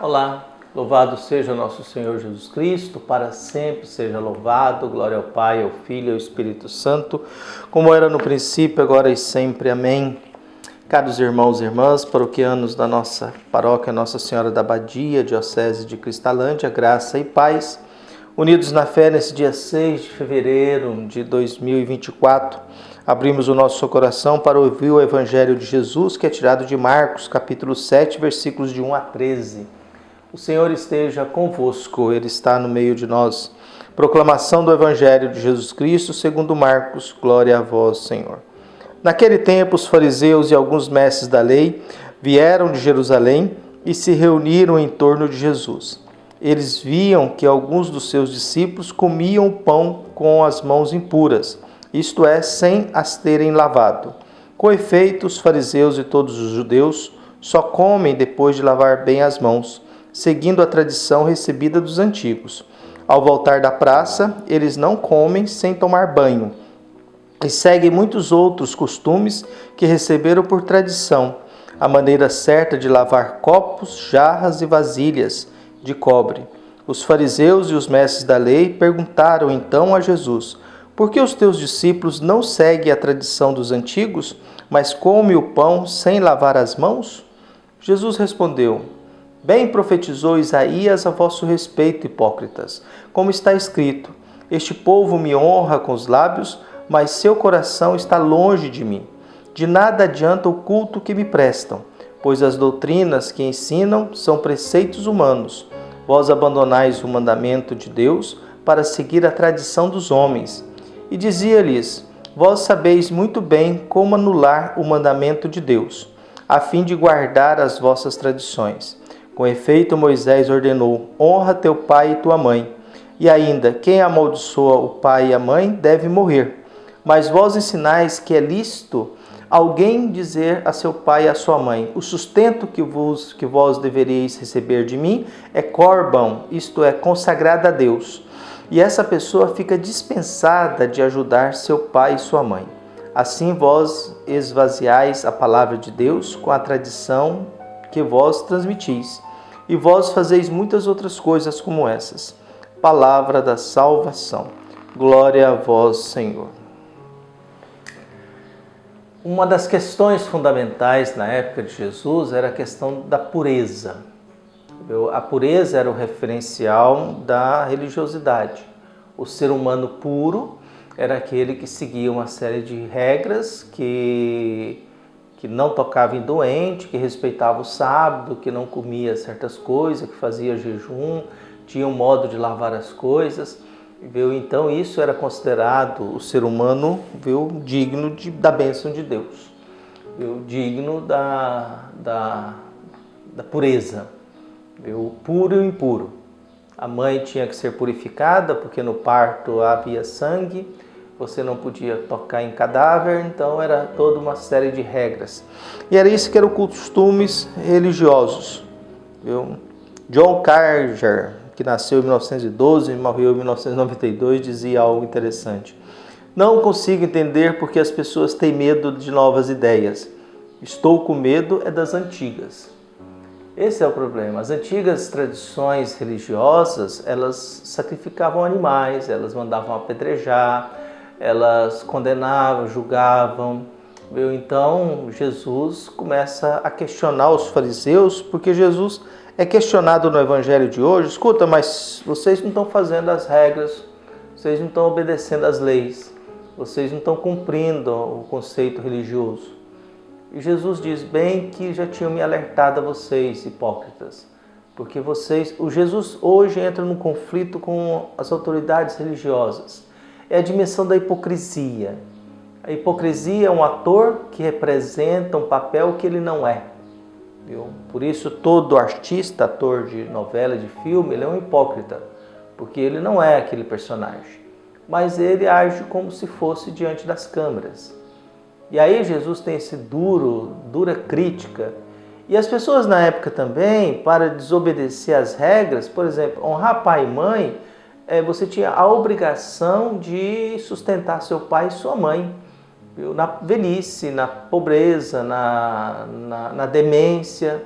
Olá, louvado seja nosso Senhor Jesus Cristo, para sempre seja louvado, glória ao Pai, ao Filho e ao Espírito Santo, como era no princípio, agora e sempre. Amém. Caros irmãos e irmãs, paroquianos da nossa paróquia Nossa Senhora da Abadia, Diocese de Cristalândia, graça e paz, unidos na fé nesse dia 6 de fevereiro de 2024, abrimos o nosso coração para ouvir o Evangelho de Jesus, que é tirado de Marcos, capítulo 7, versículos de 1 a 13. O Senhor esteja convosco, Ele está no meio de nós. Proclamação do Evangelho de Jesus Cristo, segundo Marcos, glória a vós, Senhor. Naquele tempo, os fariseus e alguns mestres da lei vieram de Jerusalém e se reuniram em torno de Jesus. Eles viam que alguns dos seus discípulos comiam o pão com as mãos impuras, isto é, sem as terem lavado. Com efeito, os fariseus e todos os judeus só comem depois de lavar bem as mãos, seguindo a tradição recebida dos antigos. Ao voltar da praça, eles não comem sem tomar banho e seguem muitos outros costumes que receberam por tradição, a maneira certa de lavar copos, jarras e vasilhas de cobre. Os fariseus e os mestres da lei perguntaram então a Jesus: por que os teus discípulos não seguem a tradição dos antigos, mas comem o pão sem lavar as mãos? Jesus respondeu: bem profetizou Isaías a vosso respeito, hipócritas. Como está escrito: este povo me honra com os lábios, mas seu coração está longe de mim. De nada adianta o culto que me prestam, pois as doutrinas que ensinam são preceitos humanos. Vós abandonais o mandamento de Deus para seguir a tradição dos homens. E dizia-lhes: vós sabeis muito bem como anular o mandamento de Deus, a fim de guardar as vossas tradições. Com efeito, Moisés ordenou: honra teu pai e tua mãe. E ainda, quem amaldiçoa o pai e a mãe deve morrer. Mas vós ensinais que é lícito alguém dizer a seu pai e a sua mãe: o sustento que vós deveríeis receber de mim é corbão, isto é, consagrado a Deus. E essa pessoa fica dispensada de ajudar seu pai e sua mãe. Assim vós esvaziais a palavra de Deus com a tradição que vós transmitis. E vós fazeis muitas outras coisas como essas. Palavra da salvação. Glória a vós, Senhor. Uma das questões fundamentais na época de Jesus era a questão da pureza. A pureza era o referencial da religiosidade. O ser humano puro era aquele que seguia uma série de regras, que não tocava em doente, que respeitava o sábado, que não comia certas coisas, que fazia jejum, tinha um modo de lavar as coisas. Então isso era considerado o ser humano digno da bênção de Deus, digno da pureza, o puro e o impuro. A mãe tinha que ser purificada porque no parto havia sangue, você não podia tocar em cadáver, então era toda uma série de regras. E era isso que eram costumes religiosos. John Carter, que nasceu em 1912 e morreu em 1992, dizia algo interessante: não consigo entender porque as pessoas têm medo de novas ideias. Estou com medo das antigas. Esse é o problema. As antigas tradições religiosas, elas sacrificavam animais, elas mandavam apedrejar, elas condenavam, julgavam. Então Jesus começa a questionar os fariseus, porque Jesus é questionado no Evangelho de hoje: escuta, mas vocês não estão fazendo as regras, vocês não estão obedecendo às leis, vocês não estão cumprindo o conceito religioso. E Jesus diz: bem que já tinham me alertado a vocês, hipócritas, porque Jesus hoje entra num conflito com as autoridades religiosas. É a dimensão da hipocrisia. A hipocrisia é um ator que representa um papel que ele não é. Por isso todo artista, ator de novela, de filme, ele é um hipócrita, porque ele não é aquele personagem, mas ele age como se fosse diante das câmeras. E aí Jesus tem esse dura crítica. E as pessoas na época também, para desobedecer às regras, por exemplo, honrar pai e mãe, você tinha a obrigação de sustentar seu pai e sua mãe. Na velhice, na pobreza, na demência.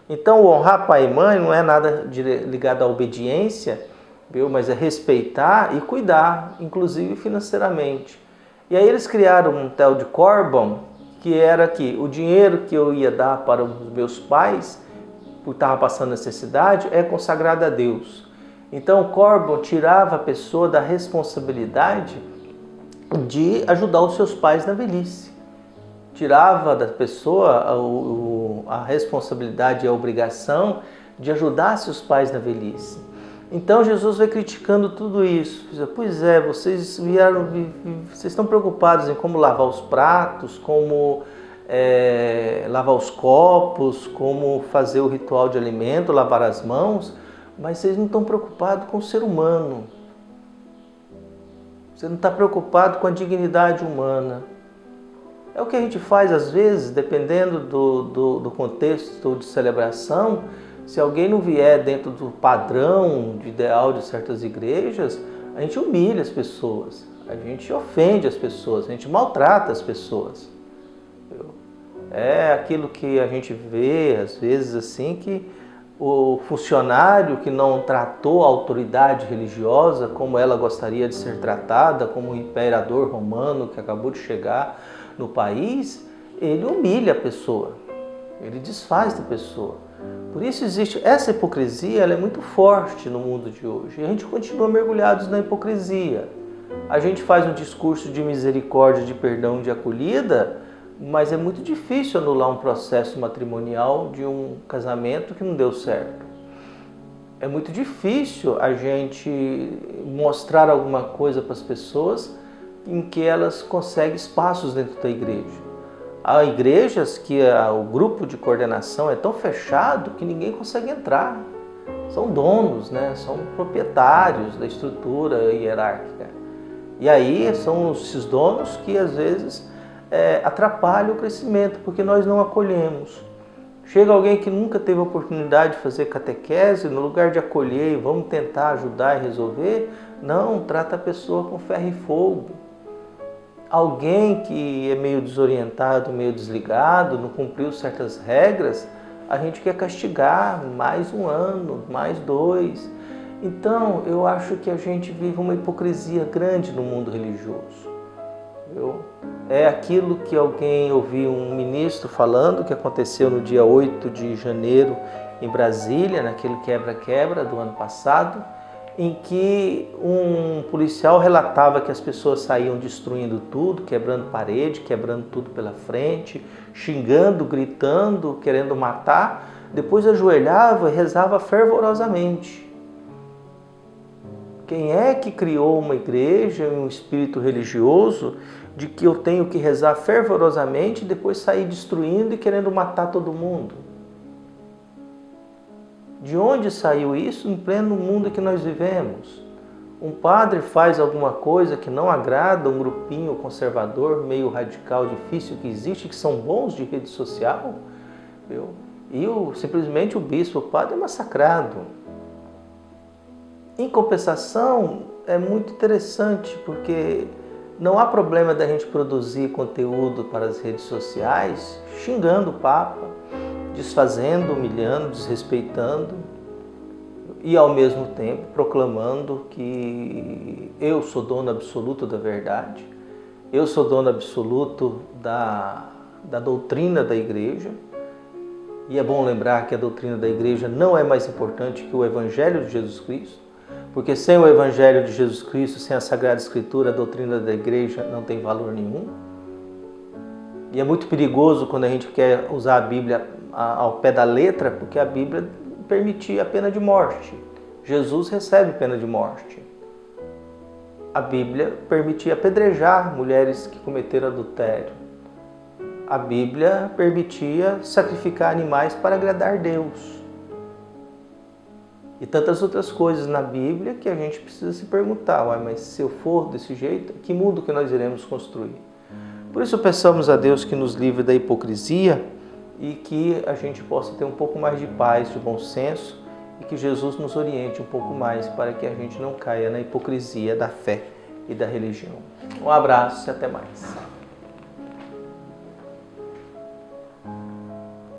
Então, o honrar pai e mãe não é nada ligado à obediência, viu? Mas é respeitar e cuidar, inclusive financeiramente. E aí eles criaram um tal de Corban, que era que o dinheiro que eu ia dar para os meus pais, por estar passando necessidade, é consagrado a Deus. Então o Corban tirava a pessoa da responsabilidade de ajudar os seus pais na velhice. Tirava da pessoa a responsabilidade e a obrigação de ajudar seus pais na velhice. Então Jesus vai criticando tudo isso. Pois é, vocês estão preocupados em como lavar os pratos, como lavar os copos, como fazer o ritual de alimento, lavar as mãos, mas vocês não estão preocupados com o ser humano. Você não está preocupado com a dignidade humana. É o que a gente faz às vezes, dependendo do contexto de celebração. Se alguém não vier dentro do padrão, de ideal de certas igrejas, a gente humilha as pessoas, a gente ofende as pessoas, a gente maltrata as pessoas. É aquilo que a gente vê às vezes assim, que o funcionário que não tratou a autoridade religiosa como ela gostaria de ser tratada, como o imperador romano que acabou de chegar no país, ele humilha a pessoa, ele desfaz da pessoa. Por isso existe essa hipocrisia, ela é muito forte no mundo de hoje. E a gente continua mergulhados na hipocrisia. A gente faz um discurso de misericórdia, de perdão, de acolhida, mas é muito difícil anular um processo matrimonial de um casamento que não deu certo. É muito difícil a gente mostrar alguma coisa para as pessoas em que elas conseguem espaços dentro da igreja. Há igrejas que o grupo de coordenação é tão fechado que ninguém consegue entrar. São donos, né? São proprietários da estrutura hierárquica. E aí são esses donos que às vezes atrapalham o crescimento, porque nós não acolhemos. Chega alguém que nunca teve a oportunidade de fazer catequese, no lugar de acolher e vamos tentar ajudar e resolver, não, trata a pessoa com ferro e fogo. Alguém que é meio desorientado, meio desligado, não cumpriu certas regras, a gente quer castigar mais 1 ano, mais 2. Então, eu acho que a gente vive uma hipocrisia grande no mundo religioso. É aquilo que alguém ouviu um ministro falando, que aconteceu no dia 8 de janeiro em Brasília, naquele quebra-quebra do ano passado, em que um policial relatava que as pessoas saíam destruindo tudo, quebrando parede, quebrando tudo pela frente, xingando, gritando, querendo matar, depois ajoelhava e rezava fervorosamente. Quem é que criou uma igreja e um espírito religioso de que eu tenho que rezar fervorosamente e depois sair destruindo e querendo matar todo mundo? De onde saiu isso em pleno mundo que nós vivemos? Um padre faz alguma coisa que não agrada um grupinho conservador, meio radical, difícil que existe, que são bons de rede social, e simplesmente o bispo, o padre é massacrado. Em compensação, é muito interessante, porque não há problema da gente produzir conteúdo para as redes sociais xingando o Papa, desfazendo, humilhando, desrespeitando e ao mesmo tempo proclamando que eu sou dono absoluto da verdade, eu sou dono absoluto da doutrina da igreja. E é bom lembrar que a doutrina da igreja não é mais importante que o Evangelho de Jesus Cristo, porque sem o Evangelho de Jesus Cristo, sem a Sagrada Escritura, a doutrina da igreja não tem valor nenhum. E é muito perigoso quando a gente quer usar a Bíblia ao pé da letra, porque a Bíblia permitia a pena de morte. Jesus recebe pena de morte. A Bíblia permitia apedrejar mulheres que cometeram adultério. A Bíblia permitia sacrificar animais para agradar Deus. E tantas outras coisas na Bíblia que a gente precisa se perguntar, mas se eu for desse jeito, que mundo que nós iremos construir? Por isso peçamos a Deus que nos livre da hipocrisia e que a gente possa ter um pouco mais de paz, de bom senso e que Jesus nos oriente um pouco mais para que a gente não caia na hipocrisia da fé e da religião. Um abraço e até mais.